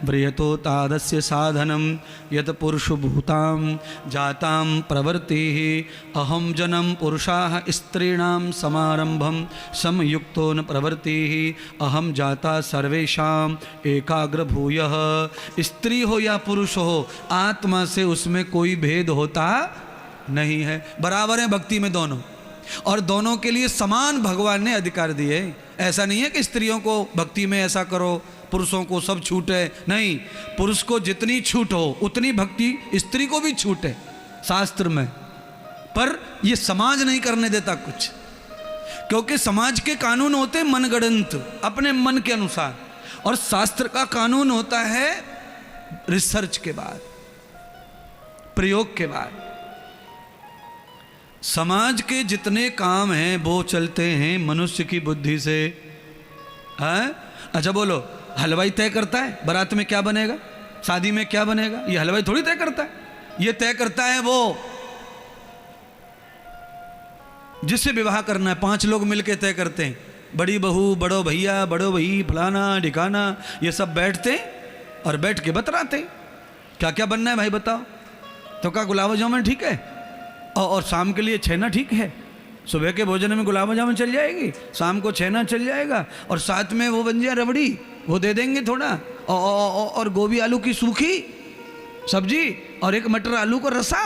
व्रियतो तादस्य साधनम यत पुरुषभूतां जातां प्रवर्तिः अहं जन्म पुरुषाः स्त्रीणां समारंभं समयुक्तो न प्रवर्तिः अहम जाता सर्वेषां एकाग्र भूयः। स्त्री हो या पुरुष हो, आत्मा से उसमें कोई भेद होता नहीं है, बराबर है भक्ति में दोनों, और दोनों के लिए समान भगवान ने अधिकार दिए। ऐसा नहीं है कि स्त्रियों को भक्ति में ऐसा करो, पुरुषों को सब छूट है, नहीं, पुरुष को जितनी छूट हो उतनी भक्ति स्त्री को भी छूट है शास्त्र में, पर यह समाज नहीं करने देता कुछ, क्योंकि समाज के कानून होते मनगढ़ंत, अपने मन के अनुसार, और शास्त्र का कानून होता है रिसर्च के बाद, प्रयोग के बाद। समाज के जितने काम हैं वो चलते हैं मनुष्य की बुद्धि से। अच्छा बोलो, हलवाई तय करता है बारात में क्या बनेगा, शादी में क्या बनेगा? ये हलवाई थोड़ी तय करता है, ये तय करता है वो जिससे विवाह करना है। 5 लोग मिलके तय करते हैं, बड़ी बहू, बड़ो भैया, बड़ो भाई, फलाना ढिकाना, ये सब बैठते हैं और बैठ के बतराते क्या क्या बनना है भाई बताओ। तो क्या गुलाब जामुन ठीक है, और शाम के लिए छेना ठीक है, सुबह के भोजन में गुलाब जामुन चल जाएगी, शाम को छेना चल जाएगा, और साथ में वो बन जाए रबड़ी, वो दे देंगे थोड़ा, और गोभी आलू की सूखी सब्जी, और एक मटर आलू को रसा,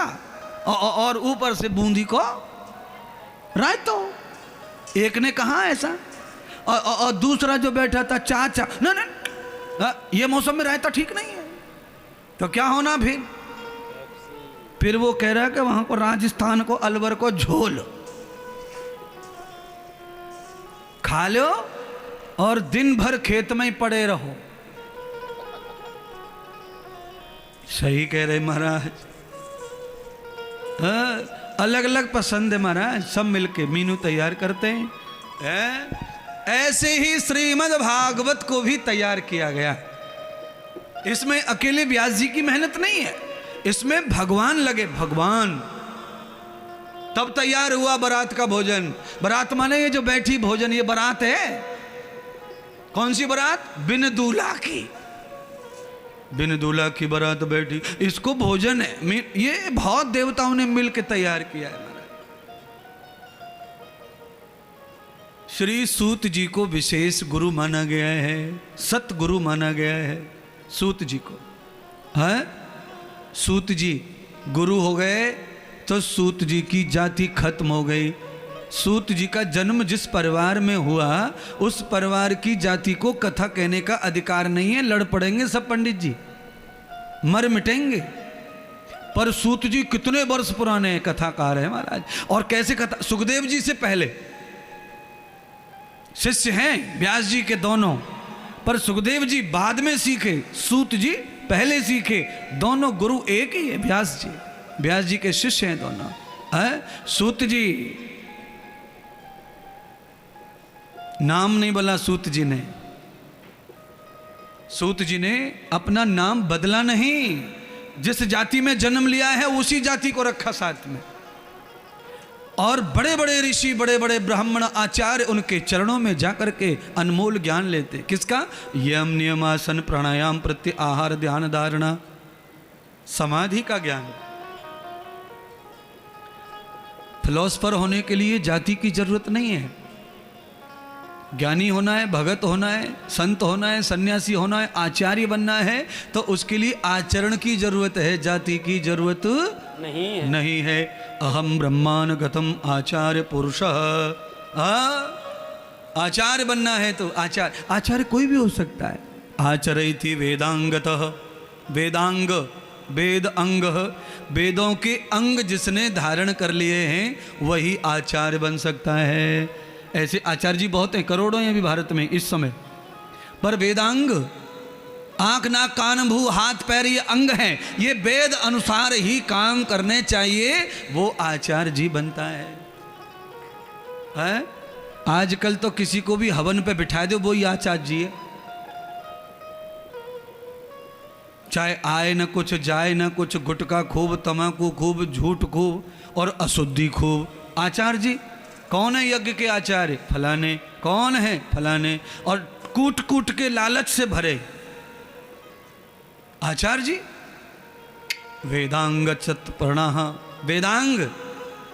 और ऊपर से बूंदी को रायतो। एक ने कहा ऐसा, और दूसरा जो बैठा था चाचा, ना ये मौसम में रायता ठीक नहीं है, तो क्या होना फिर वो कह रहा है कि वहां को राजस्थान को अलवर को झोल खा लो और दिन भर खेत में ही पड़े रहो। सही कह रहे महाराज, अलग अलग पसंद है महाराज, सब मिलके मीनू तैयार करते हैं। ऐसे ही श्रीमद् भागवत को भी तैयार किया गया। इसमें अकेले व्यास जी की मेहनत नहीं है, इसमें भगवान लगे, भगवान, तब तैयार हुआ बारात का भोजन। बारात माने ये जो बैठी भोजन, ये बारात है। कौन सी बारात? बिन दूल्हा की, बिन दूल्हा की बारात बैठी, इसको भोजन है। ये बहुत देवताओं ने मिलकर तैयार किया है महाराज। श्री सूत जी को विशेष गुरु माना गया है, सतगुरु माना गया है सूत जी को। है सूत जी गुरु हो गए तो सूत जी की जाति खत्म हो गई। सूत जी का जन्म जिस परिवार में हुआ, उस परिवार की जाति को कथा कहने का अधिकार नहीं है। लड़ पड़ेंगे सब पंडित जी, मर मिटेंगे। पर सूत जी कितने वर्ष पुराने कथाकार हैं महाराज, और कैसे कथा, सुखदेव जी से पहले शिष्य हैं व्यास जी के दोनों, पर सुखदेव जी बाद में सीखे, सूत जी पहले सीखे। दोनों गुरु एक ही है, व्यास जी के शिष्य हैं दोनों। सूत जी, नाम नहीं बोला सूत जी ने, सूत जी ने अपना नाम बदला नहीं, जिस जाति में जन्म लिया है उसी जाति को रखा साथ में। और बड़े बड़े ऋषि, बड़े बड़े ब्राह्मण आचार्य उनके चरणों में जाकर के अनमोल ज्ञान लेते। किसका? यम नियम आसन प्राणायाम प्रत्याहार ध्यान धारणा समाधि का ज्ञान। फिलोसफर होने के लिए जाति की जरूरत नहीं है। ज्ञानी होना है, भगत होना है, संत होना है, सन्यासी होना है, आचार्य बनना है, तो उसके लिए आचरण की जरूरत है, जाति की जरूरत नहीं है। अहम ब्रह्मान गतम आचार्य पुरुष। आचार्य बनना है तो आचार्य कोई भी हो सकता है। आचरैति वेदांगतः, वेदांग वेद अंग, वेदों के अंग जिसने धारण कर लिए हैं वही आचार्य बन सकता है। ऐसे आचार्य जी बहुत हैं, करोड़ों हैं अभी भारत में इस समय। पर वेदांग, आंख नाक कान भू हाथ पैर ये अंग हैं, ये वेद अनुसार ही काम करने चाहिए, वो आचार्य जी बनता है? आजकल तो किसी को भी हवन पे बिठा दो वो ही आचार्य जी है। चाहे आए न कुछ जाए न कुछ, गुटखा खूब, तम्बाकू खूब, झूठ खूब और अशुद्धि खूब, आचार्य जी। कौन है यज्ञ के आचार्य? फलाने। कौन है? फलाने। और कूट कूट के लालच से भरे, आचार्य जी वेदांग चतुर्णाः, वेदांग,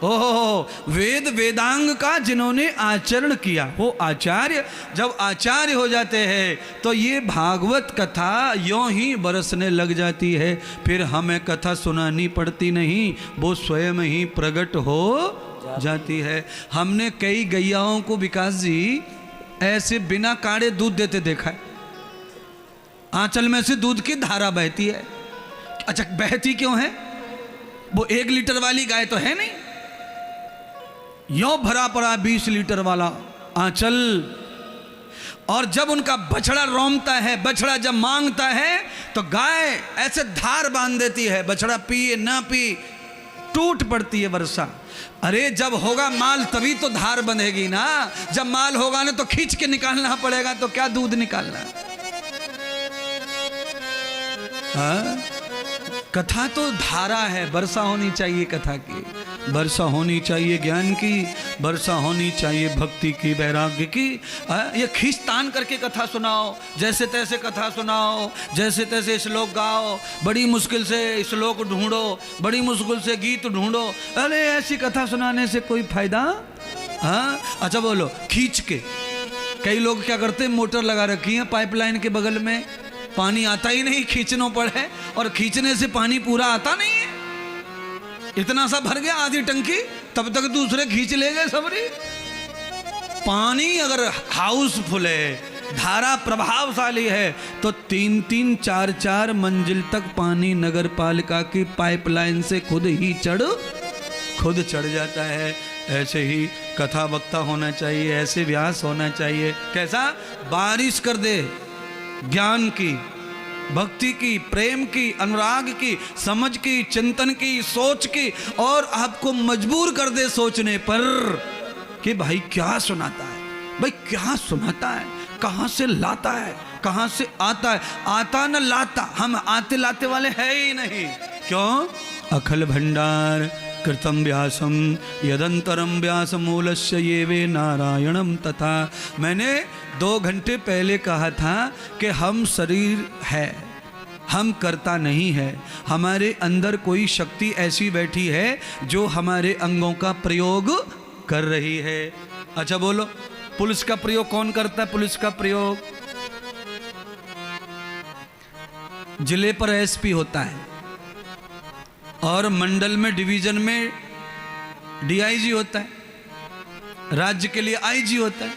ओहो वेद वेदांग का जिन्होंने आचरण किया वो आचार्य जब आचार्य हो जाते हैं तो ये भागवत कथा यों ही बरसने लग जाती है, फिर हमें कथा सुनानी पड़ती नहीं, वो स्वयं ही प्रकट हो जाती है। हमने कई गैयाओं को विकास जी ऐसे बिना काढ़े दूध देते देखा है, आंचल में से दूध की धारा बहती है। अच्छा बहती क्यों है? वो 1 लीटर वाली गाय तो है नहीं, यो भरा पड़ा 20 लीटर वाला आंचल। और जब उनका बछड़ा रोमता है, बछड़ा जब मांगता है तो गाय ऐसे धार बांध देती है, बछड़ा पिए ना पी टूट पड़ती है वर्षा। अरे जब होगा माल तभी तो धार बंधेगी ना, जब माल होगा ना तो खींच के निकालना पड़ेगा, तो क्या दूध निकालना। हाँ? कथा तो धारा है, वर्षा होनी चाहिए कथा की, वर्षा होनी चाहिए ज्ञान की, वर्षा होनी चाहिए भक्ति की, वैराग्य की। ये खींचतान करके कथा सुनाओ, जैसे तैसे कथा सुनाओ, जैसे तैसे श्लोक गाओ, बड़ी मुश्किल से श्लोक ढूंढो, बड़ी मुश्किल से गीत ढूंढो। अरे ऐसी कथा सुनाने से कोई फायदा? हाँ अच्छा बोलो, खींच के कई लोग क्या करते हैं, मोटर लगा रखी है पाइपलाइन के बगल में, पानी आता ही नहीं, खींचना पड़े, और खींचने से पानी पूरा आता नहीं है, इतना सा भर गया आधी टंकी, तब तक दूसरे खींच ले गए सबरी। पानी अगर हाउसफुल है, धारा प्रभावशाली है, तो 3-3, 4-4 मंजिल तक पानी नगर पालिका की पाइपलाइन से खुद चढ़ जाता है। ऐसे ही कथा वक्ता होना चाहिए, ऐसे व्यास होना चाहिए। कैसा? बारिश कर दे ज्ञान की, भक्ति की, प्रेम की, अनुराग की, समझ की, चिंतन की, सोच की, और आपको मजबूर कर दे सोचने पर कि भाई क्या सुनाता है, भाई क्या सुनाता है, कहाँ से लाता है, कहाँ से आता है। आता न लाता, हम आते लाते वाले है ही नहीं। क्यों? अखल भंडार कृतम व्यासम यदंतरम व्यास मूलस्य ये वे नारायणम तथा। मैंने 2 घंटे पहले कहा था कि हम शरीर है, हम करता नहीं है, हमारे अंदर कोई शक्ति ऐसी बैठी है जो हमारे अंगों का प्रयोग कर रही है। अच्छा बोलो, पुलिस का प्रयोग कौन करता है? पुलिस का प्रयोग जिले पर एसपी होता है, और मंडल में, डिवीजन में डीआईजी होता है, राज्य के लिए आईजी होता है,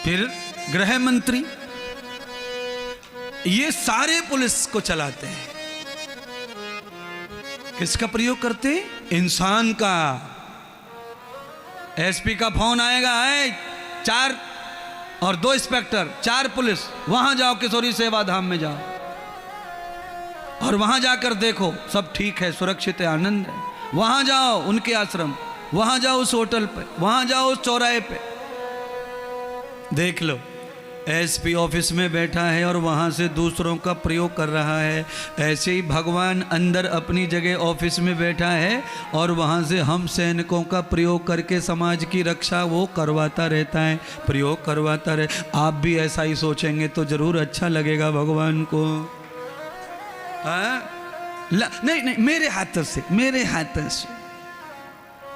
फिर गृह मंत्री, ये सारे पुलिस को चलाते हैं। किसका प्रयोग करते? इंसान का। एसपी का फोन आएगा, है 4 और 2 इंस्पेक्टर, 4 पुलिस, वहां जाओ, किशोरी सेवा धाम में जाओ, और वहां जाकर देखो सब ठीक है, सुरक्षित है, आनंद है। वहां जाओ उनके आश्रम, वहां जाओ उस होटल पे, वहां जाओ उस चौराहे पे, देख लो एसपी ऑफिस में बैठा है और वहाँ से दूसरों का प्रयोग कर रहा है। ऐसे ही भगवान अंदर अपनी जगह ऑफिस में बैठा है और वहाँ से हम सैनिकों का प्रयोग करके समाज की रक्षा वो करवाता रहता है, प्रयोग करवाता रहे। आप भी ऐसा ही सोचेंगे तो ज़रूर अच्छा लगेगा भगवान को। नहीं नहीं, मेरे हाथों से, मेरे हाथों से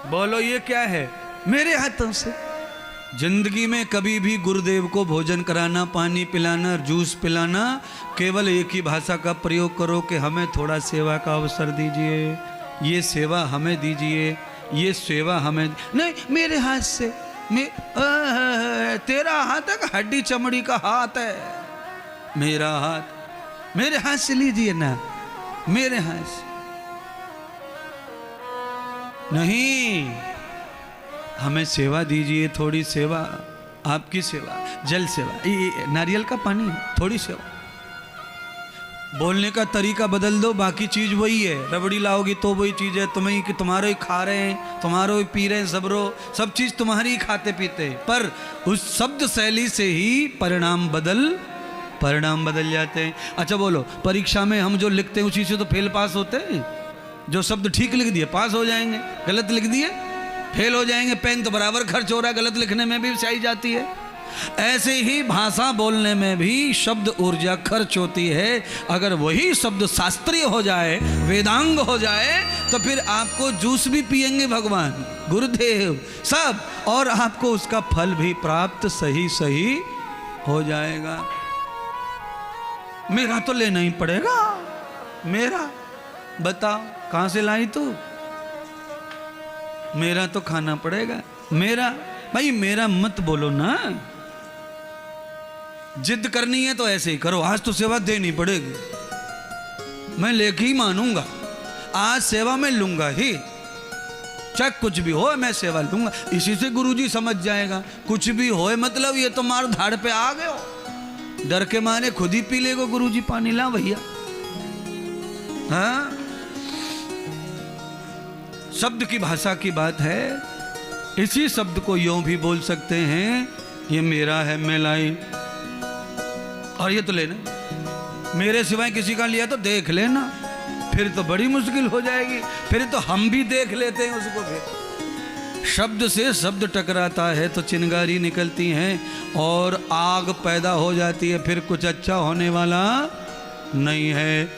बोलो, ये क्या है? मेरे हाथों से। जिंदगी में कभी भी गुरुदेव को भोजन कराना, पानी पिलाना, जूस पिलाना, केवल एक ही भाषा का प्रयोग करो कि हमें थोड़ा सेवा का अवसर दीजिए, ये सेवा हमें दीजिए, ये सेवा हमें। नहीं, मेरे हाथ से, तेरा हाथ है, हड्डी चमड़ी का हाथ है, मेरा हाथ, मेरे हाथ से लीजिए ना, मेरे हाथ से नहीं, हमें सेवा दीजिए, थोड़ी सेवा, आपकी सेवा, जल सेवा, ये नारियल का पानी, थोड़ी सेवा। बोलने का तरीका बदल दो, बाकी चीज वही है। रबड़ी लाओगी तो वही चीज है, तुम्हें कि तुम्हारे ही खा रहे हैं, तुम्हारे ही पी रहे हैं, सब चीज तुम्हारी ही खाते पीते हैं, पर उस शब्द शैली से ही परिणाम बदल जाते हैं। अच्छा बोलो, परीक्षा में हम जो लिखते हैं उसी से तो फेल पास होते हैं। जो शब्द ठीक लिख दिए पास हो जाएंगे, गलत लिख दिए फेल हो जाएंगे। पेन तो बराबर खर्च हो रहा है, गलत लिखने में भी स्याही जाती है। ऐसे ही भाषा बोलने में भी शब्द ऊर्जा खर्च होती है। अगर वही शब्द शास्त्रीय हो जाए, वेदांग हो जाए, तो फिर आपको जूस भी पिएंगे भगवान, गुरुदेव सब, और आपको उसका फल भी प्राप्त सही सही हो जाएगा। मेरा तो लेना ही पड़ेगा, मेरा बताओ कहां से लाई तू, मेरा तो खाना पड़ेगा, मेरा भाई, मेरा मत बोलो ना। जिद करनी है तो ऐसे ही करो, आज तो सेवा देनी पड़ेगी, मैं लेके ही मानूंगा, आज सेवा में लूंगा ही, चाहे कुछ भी हो मैं सेवा लूंगा। इसी से गुरुजी समझ जाएगा, कुछ भी हो मतलब ये तो मार धाड़ पे आ गए हो, डर के मारे खुद ही पी लेगो, गुरुजी पानी ला भैया। हाँ, शब्द की भाषा की बात है। इसी शब्द को यूं भी बोल सकते हैं, ये मेरा है, मैं लाई, और ये तो लेना, मेरे सिवाय किसी का लिया तो देख लेना, फिर तो बड़ी मुश्किल हो जाएगी, फिर तो हम भी देख लेते हैं उसको। फिर शब्द से शब्द टकराता है तो चिंगारी निकलती है और आग पैदा हो जाती है, फिर कुछ अच्छा होने वाला नहीं है।